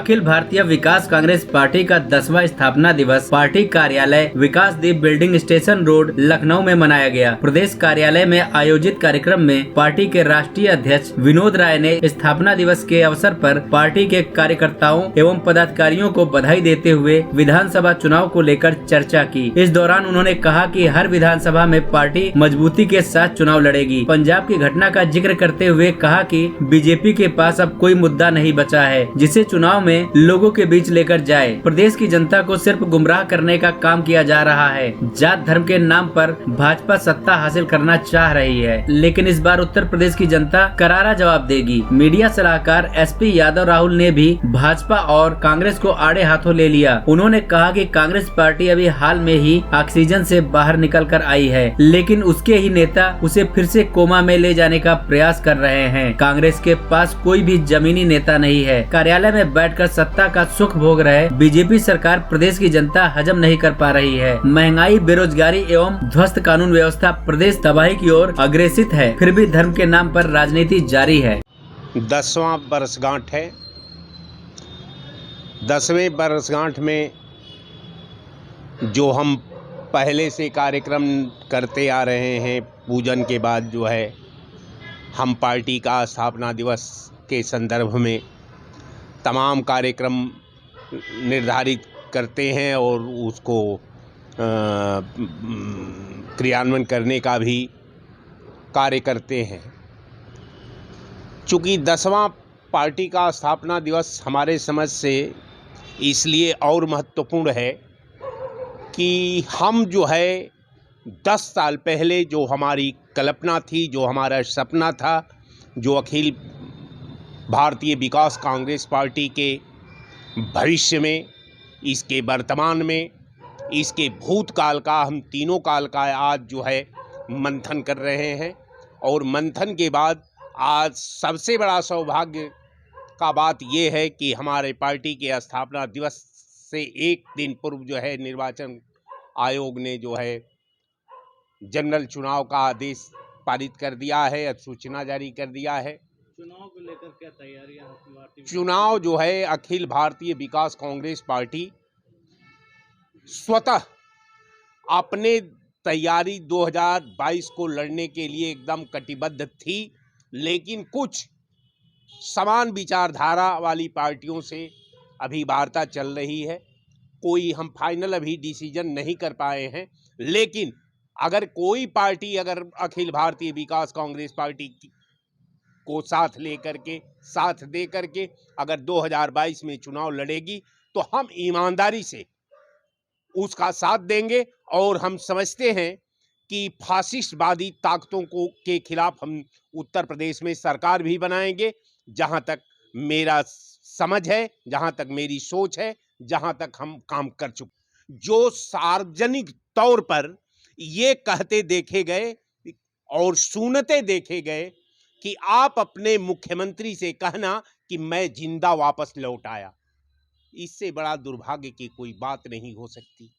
अखिल भारतीय विकास Congress party का 10वां स्थापना दिवस पार्टी कार्यालय विकास दीप बिल्डिंग स्टेशन रोड लखनऊ में मनाया गया। प्रदेश कार्यालय में आयोजित कार्यक्रम में पार्टी के राष्ट्रीय अध्यक्ष विनोद राय ने स्थापना दिवस के अवसर पर पार्टी के कार्यकर्ताओं एवं पदाधिकारियों को बधाई देते हुए विधानसभा चुनाव को लेकर चर्चा की। इस दौरान उन्होंने कहा कि हर विधानसभा में पार्टी मजबूती के साथ चुनाव लड़ेगी। पंजाब की घटना का जिक्र करते हुए कहा कि बीजेपी के पास अब कोई मुद्दा नहीं बचा है जिसे चुनाव में लोगों के बीच लेकर जाए। प्रदेश की जनता को सिर्फ गुमराह करने का काम किया जा रहा है। जात धर्म के नाम पर भाजपा सत्ता हासिल करना चाह रही है, लेकिन इस बार उत्तर प्रदेश की जनता करारा जवाब देगी। मीडिया सलाहकार एसपी यादव राहुल ने भी भाजपा और कांग्रेस को आड़े हाथों ले लिया। उन्होंने कहा कि कांग्रेस पार्टी अभी हाल में ही ऑक्सीजन से बाहर निकल कर आई है, लेकिन उसके ही नेता उसे फिर से कोमा में ले जाने का प्रयास कर रहे हैं। कांग्रेस के पास कोई भी जमीनी नेता नहीं है। कार्यालय में बैठकर सत्ता का सुख भोग रहे बीजेपी सरकार प्रदेश की जनता हजम नहीं कर पा रही है। महंगाई, बेरोजगारी एवं ध्वस्त कानून व्यवस्था प्रदेश तबाही की ओर अग्रसित है, फिर भी धर्म के नाम पर राजनीति जारी है। 10वां बरसगांठ है। 10वें बरसगांठ में जो हम पहले से कार्यक्रम करते आ रहे हैं, पूजन के बाद जो है हम पार्टी का स्थापना दिवस के संदर्भ में तमाम कार्यक्रम निर्धारित करते हैं और उसको क्रियान्वयन करने का भी कार्य करते हैं। चूँकि 10वां पार्टी का स्थापना दिवस हमारे समझ से इसलिए और महत्वपूर्ण है कि हम जो है 10 साल पहले जो हमारी कल्पना थी, जो हमारा सपना था, जो अखिल भारतीय विकास कांग्रेस पार्टी के भविष्य में, इसके वर्तमान में, इसके भूतकाल का, हम तीनों काल का आज जो है मंथन कर रहे हैं। और मंथन के बाद आज सबसे बड़ा सौभाग्य का बात यह है कि हमारे पार्टी के स्थापना दिवस से एक दिन पूर्व जो है निर्वाचन आयोग ने जो है जनरल चुनाव का आदेश पारित कर दिया है, अधिसूचना जारी कर दिया है। चुनाव को लेकर क्या तैयारियां? चुनाव जो है अखिल भारतीय विकास कांग्रेस पार्टी स्वतः अपने तैयारी 2022 को लड़ने के लिए एकदम कटिबद्ध थी, लेकिन कुछ समान विचारधारा वाली पार्टियों से अभी वार्ता चल रही है। कोई हम फाइनल अभी डिसीजन नहीं कर पाए हैं, लेकिन अगर कोई पार्टी अगर अखिल भारतीय विकास कांग्रेस पार्टी को साथ लेकर के, साथ दे करके अगर 2022 में चुनाव लड़ेगी तो हम ईमानदारी से उसका साथ देंगे। और हम समझते हैं कि फासिस्टवादी ताकतों को के खिलाफ हम उत्तर प्रदेश में सरकार भी बनाएंगे। जहां तक मेरा समझ है, जहां तक मेरी सोच है, जहां तक हम काम कर चुके, जो सार्वजनिक तौर पर ये कहते देखे गए और सुनते देखे गए कि आप अपने मुख्यमंत्री से कहना कि मैं जिंदा वापस लौट आया, इससे बड़ा दुर्भाग्य की कोई बात नहीं हो सकती।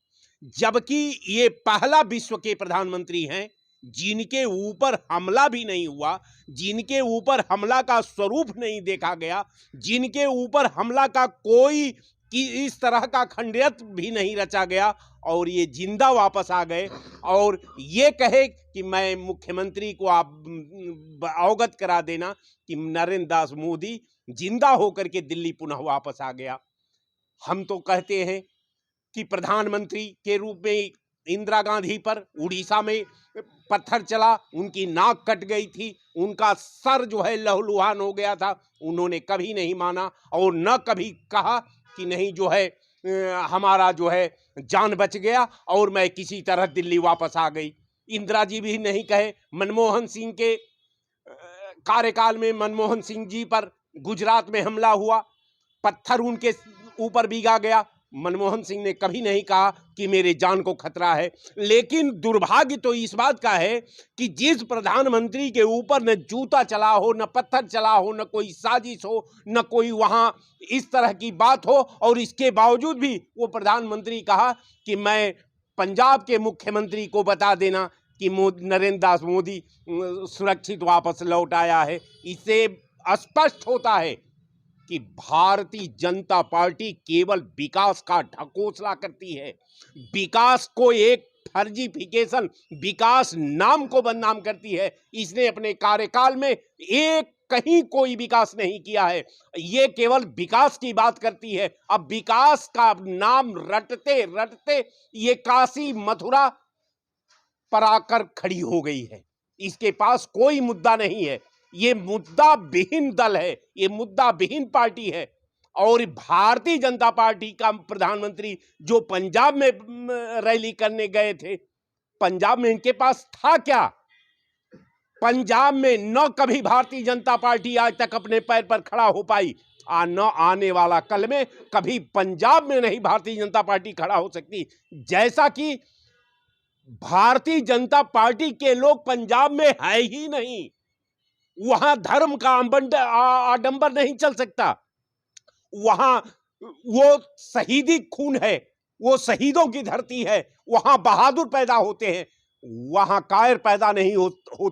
जबकि ये पहला विश्व के प्रधानमंत्री हैं जिनके ऊपर हमला भी नहीं हुआ, जिनके ऊपर हमला का स्वरूप नहीं देखा गया, जिनके ऊपर हमला का कोई कि इस तरह का खंडयत भी नहीं रचा गया, और ये जिंदा वापस आ गए और ये कहे कि मैं मुख्यमंत्री को आप अवगत करा देना कि नरेंद्र दास मोदी जिंदा होकर के दिल्ली पुनः वापस आ गया। हम तो कहते हैं कि प्रधानमंत्री के रूप में इंदिरा गांधी पर उड़ीसा में पत्थर चला, उनकी नाक कट गई थी, उनका सर जो है लहूलुहान हो गया था। उन्होंने कभी नहीं माना और न कभी कहा कि नहीं जो है हमारा जो है जान बच गया और मैं किसी तरह दिल्ली वापस आ गई। इंदिरा जी भी नहीं कहे। मनमोहन सिंह के कार्यकाल में मनमोहन सिंह जी पर गुजरात में हमला हुआ, पत्थर उनके ऊपर भीगा गया, मनमोहन सिंह ने कभी नहीं कहा कि मेरे जान को खतरा है। लेकिन दुर्भाग्य तो इस बात का है कि जिस प्रधानमंत्री के ऊपर न जूता चला हो, न पत्थर चला हो, न कोई साजिश हो, न कोई वहां इस तरह की बात हो, और इसके बावजूद भी वो प्रधानमंत्री कहा कि मैं पंजाब के मुख्यमंत्री को बता देना कि नरेंद्र दास मोदी सुरक्षित वापस लौट आया है। इससे स्पष्ट होता है कि भारतीय जनता पार्टी केवल विकास का ढकोसला करती है, विकास को एक फर्जीफिकेशन, विकास नाम को बदनाम करती है। इसने अपने कार्यकाल में एक कहीं कोई विकास नहीं किया है। ये केवल विकास की बात करती है। अब विकास का नाम रटते रटते ये काशी मथुरा पर आकर खड़ी हो गई है। इसके पास कोई मुद्दा नहीं है। ये मुद्दा विहीन दल है, ये मुद्दा विहीन पार्टी है। और भारतीय जनता पार्टी का प्रधानमंत्री जो पंजाब में रैली करने गए थे, पंजाब में इनके पास था क्या? पंजाब में न कभी भारतीय जनता पार्टी आज तक अपने पैर पर खड़ा हो पाई, न आने वाला कल में कभी पंजाब में नहीं भारतीय जनता पार्टी खड़ा हो सकती। जैसा कि भारतीय जनता पार्टी के लोग पंजाब में है ही नहीं, वहां धर्म का आडंबर नहीं चल सकता। वहां वो शहीदी खून है, वो शहीदों की धरती है, वहां बहादुर पैदा होते हैं, वहां कायर पैदा नहीं हो